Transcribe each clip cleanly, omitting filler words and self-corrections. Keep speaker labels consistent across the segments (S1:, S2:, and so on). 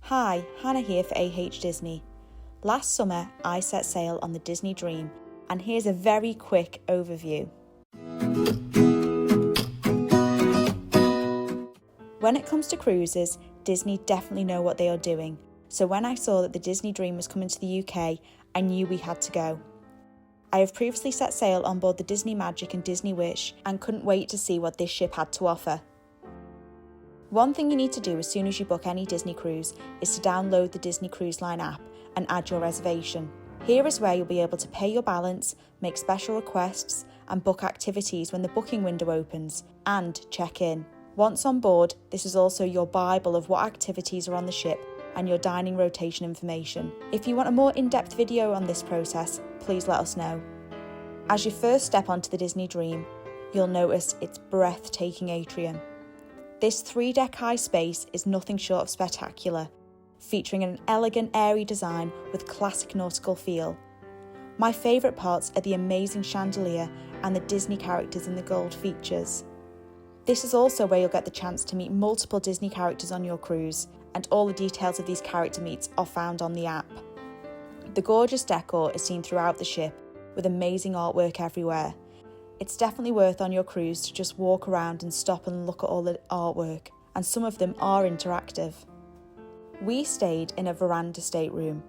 S1: Hi, Hannah here for Disney. Last summer, I set sail on the Disney Dream, and here's a very quick overview. When it comes to cruises, Disney definitely know what they are doing, so when I saw that the Disney Dream was coming to the UK, I knew we had to go. I have previously set sail on board the Disney Magic and Disney Wish and couldn't wait to see what this ship had to offer. One thing you need to do as soon as you book any Disney cruise is to download the Disney Cruise Line app and add your reservation. Here is where you'll be able to pay your balance, make special requests, and book activities when the booking window opens, and check in. Once on board, this is also your Bible of what activities are on the ship and your dining rotation information. If you want a more in-depth video on this process, please let us know. As you first step onto the Disney Dream, you'll notice its breathtaking atrium. This 3-deck high space is nothing short of spectacular, featuring an elegant, airy design with classic nautical feel. My favourite parts are the amazing chandelier and the Disney characters in the gold features. This is also where you'll get the chance to meet multiple Disney characters on your cruise, and all the details of these character meets are found on the app. The gorgeous decor is seen throughout the ship, with amazing artwork everywhere. It's definitely worth on your cruise to just walk around and stop and look at all the artwork, and some of them are interactive. We stayed in a veranda stateroom.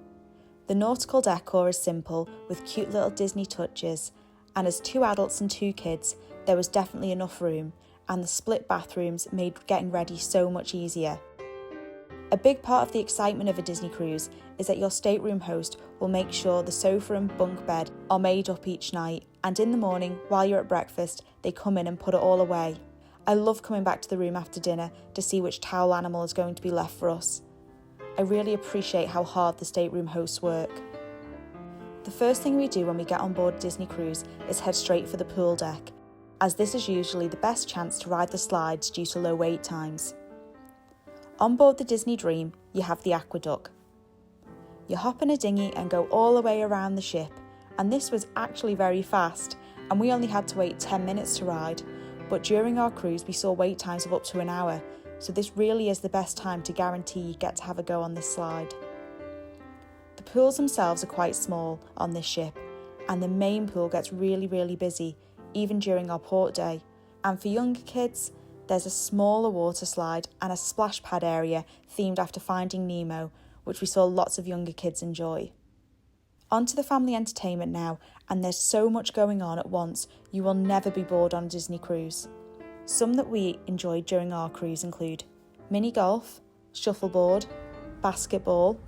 S1: The nautical decor is simple with cute little Disney touches, and as 2 adults and 2 kids, there was definitely enough room, and the split bathrooms made getting ready so much easier. A big part of the excitement of a Disney cruise is that your stateroom host will make sure the sofa and bunk bed are made up each night, and in the morning, while you're at breakfast, they come in and put it all away. I love coming back to the room after dinner to see which towel animal is going to be left for us. I really appreciate how hard the stateroom hosts work. The first thing we do when we get on board a Disney cruise is head straight for the pool deck, as this is usually the best chance to ride the slides due to low wait times. On board the Disney Dream, you have the aqueduct. You hop in a dinghy and go all the way around the ship, and this was actually very fast, and we only had to wait 10 minutes to ride, but during our cruise we saw wait times of up to an hour, so this really is the best time to guarantee you get to have a go on this slide. The pools themselves are quite small on this ship, and the main pool gets really busy, even during our port day, and for younger kids, there's a smaller water slide and a splash pad area themed after Finding Nemo, which we saw lots of younger kids enjoy. On to the family entertainment now, and there's so much going on at once, you will never be bored on a Disney cruise. Some that we enjoyed during our cruise include mini golf, shuffleboard, basketball,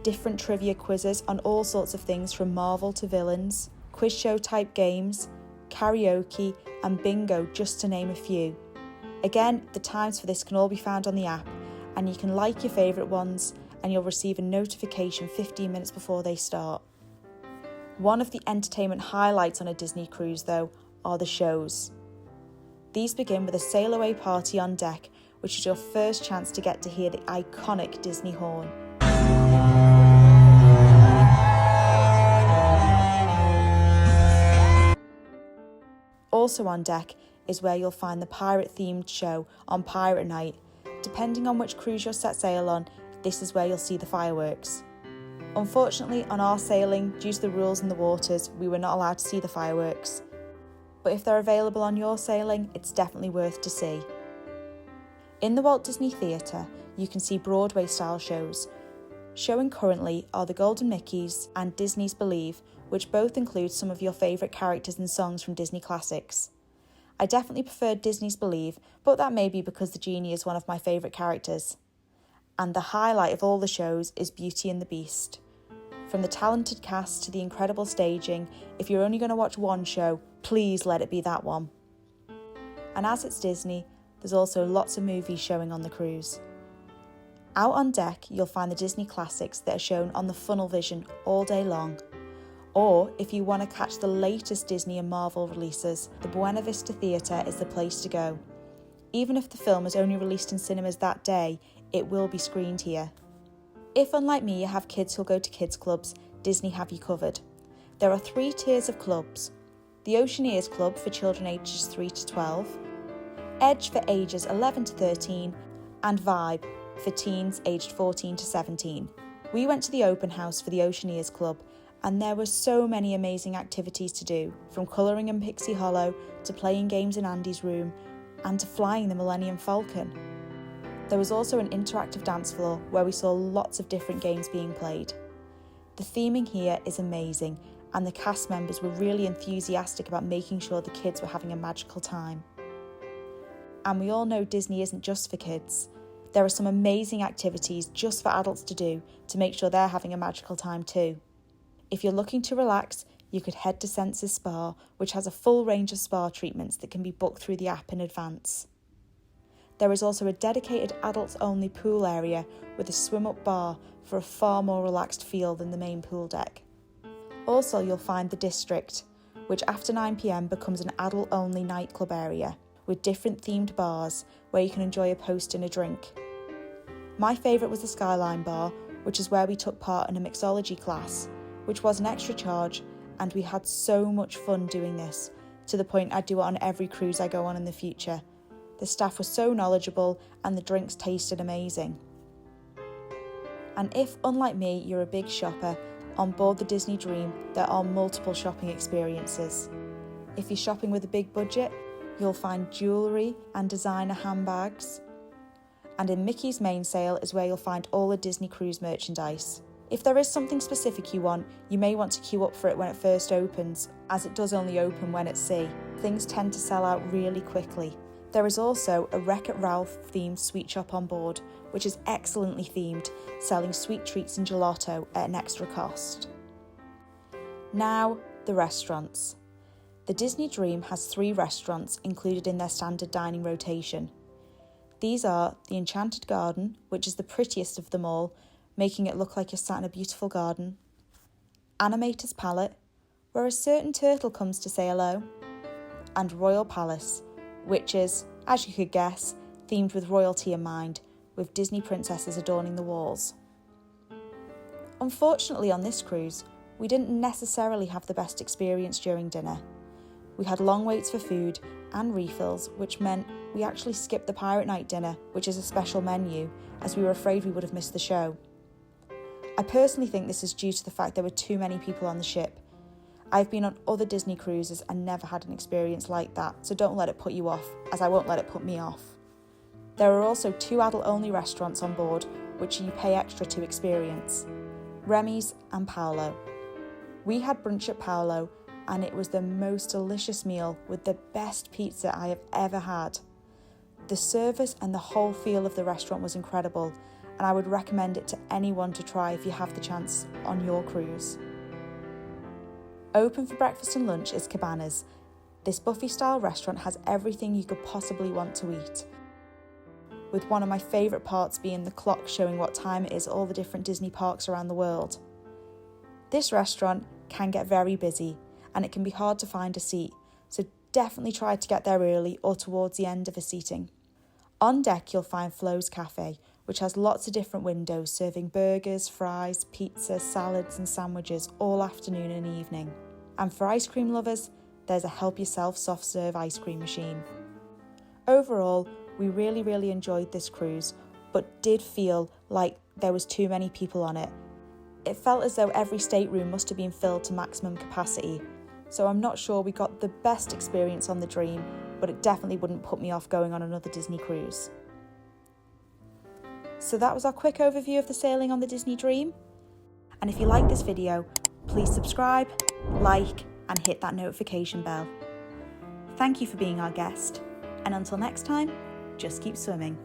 S1: different trivia quizzes on all sorts of things from Marvel to villains, quiz show type games, karaoke and bingo, just to name a few. Again, the times for this can all be found on the app, and you can like your favourite ones and you'll receive a notification 15 minutes before they start. One of the entertainment highlights on a Disney cruise, though, are the shows. These begin with a sail away party on deck, which is your first chance to get to hear the iconic Disney horn. Also on deck is where you'll find the pirate-themed show on Pirate Night. Depending on which cruise you're set sail on, this is where you'll see the fireworks. Unfortunately, on our sailing, due to the rules in the waters, we were not allowed to see the fireworks. But if they're available on your sailing, it's definitely worth to see. In the Walt Disney Theatre, you can see Broadway-style shows. Showing currently are the Golden Mickeys and Disney's Believe, which both include some of your favourite characters and songs from Disney classics. I definitely preferred Disney's Believe, but that may be because the genie is one of my favourite characters. And the highlight of all the shows is Beauty and the Beast. From the talented cast to the incredible staging, if you're only going to watch one show, please let it be that one. And as it's Disney, there's also lots of movies showing on the cruise. Out on deck, you'll find the Disney classics that are shown on the Funnel Vision all day long. Or, if you want to catch the latest Disney and Marvel releases, the Buena Vista Theatre is the place to go. Even if the film is only released in cinemas that day, it will be screened here. If, unlike me, you have kids who'll go to kids clubs, Disney have you covered. There are 3 tiers of clubs. The Oceaneers Club for children ages 3 to 12, Edge for ages 11 to 13, and Vibe, for teens aged 14 to 17. We went to the open house for the Oceaneers Club, and there were so many amazing activities to do, from colouring in Pixie Hollow to playing games in Andy's room and to flying the Millennium Falcon. There was also an interactive dance floor where we saw lots of different games being played. The theming here is amazing, and the cast members were really enthusiastic about making sure the kids were having a magical time. And we all know Disney isn't just for kids. There are some amazing activities just for adults to do to make sure they're having a magical time too. If you're looking to relax, you could head to Senses Spa, which has a full range of spa treatments that can be booked through the app in advance. There is also a dedicated adults-only pool area with a swim-up bar for a far more relaxed feel than the main pool deck. Also, you'll find the District, which after 9 p.m. becomes an adult-only nightclub area with different themed bars where you can enjoy a post and a drink. My favourite was the Skyline Bar, which is where we took part in a mixology class, which was an extra charge, and we had so much fun doing this, to the point I'd do it on every cruise I go on in the future. The staff was so knowledgeable and the drinks tasted amazing. And if, unlike me, you're a big shopper, on board the Disney Dream there are multiple shopping experiences. If you're shopping with a big budget, you'll find jewellery and designer handbags. And in Mickey's main sale is where you'll find all the Disney Cruise merchandise. If there is something specific you want, you may want to queue up for it when it first opens, as it does only open when at sea. Things tend to sell out really quickly. There is also a Wreck-It Ralph themed sweet shop on board, which is excellently themed, selling sweet treats and gelato at an extra cost. Now, the restaurants. The Disney Dream has 3 restaurants included in their standard dining rotation. These are the Enchanted Garden, which is the prettiest of them all, making it look like you're sat in a beautiful garden. Animator's Palette, where a certain turtle comes to say hello. And Royal Palace, which is, as you could guess, themed with royalty in mind, with Disney princesses adorning the walls. Unfortunately, on this cruise, we didn't necessarily have the best experience during dinner. We had long waits for food and refills, which meant we actually skipped the Pirate Night dinner, which is a special menu, as we were afraid we would have missed the show. I personally think this is due to the fact there were too many people on the ship. I've been on other Disney cruises and never had an experience like that, so don't let it put you off, as I won't let it put me off. There are also 2 adult-only restaurants on board, which you pay extra to experience: Remy's and Paolo. We had brunch at Paolo, and it was the most delicious meal with the best pizza I have ever had. The service and the whole feel of the restaurant was incredible, and I would recommend it to anyone to try if you have the chance on your cruise. Open for breakfast and lunch is Cabanas. This buffet-style restaurant has everything you could possibly want to eat, with one of my favourite parts being the clock showing what time it is at all the different Disney parks around the world. This restaurant can get very busy, and it can be hard to find a seat, so definitely try to get there early or towards the end of a seating. On deck you'll find Flo's Cafe, which has lots of different windows serving burgers, fries, pizza, salads and sandwiches all afternoon and evening. And for ice cream lovers, there's a help yourself soft serve ice cream machine. Overall, we really enjoyed this cruise, but did feel like there was too many people on it. It felt as though every stateroom must have been filled to maximum capacity, so I'm not sure we got the best experience on the Dream, but it definitely wouldn't put me off going on another Disney cruise. So that was our quick overview of the sailing on the Disney Dream. And if you like this video, please subscribe, like, and hit that notification bell. Thank you for being our guest, and until next time, just keep swimming.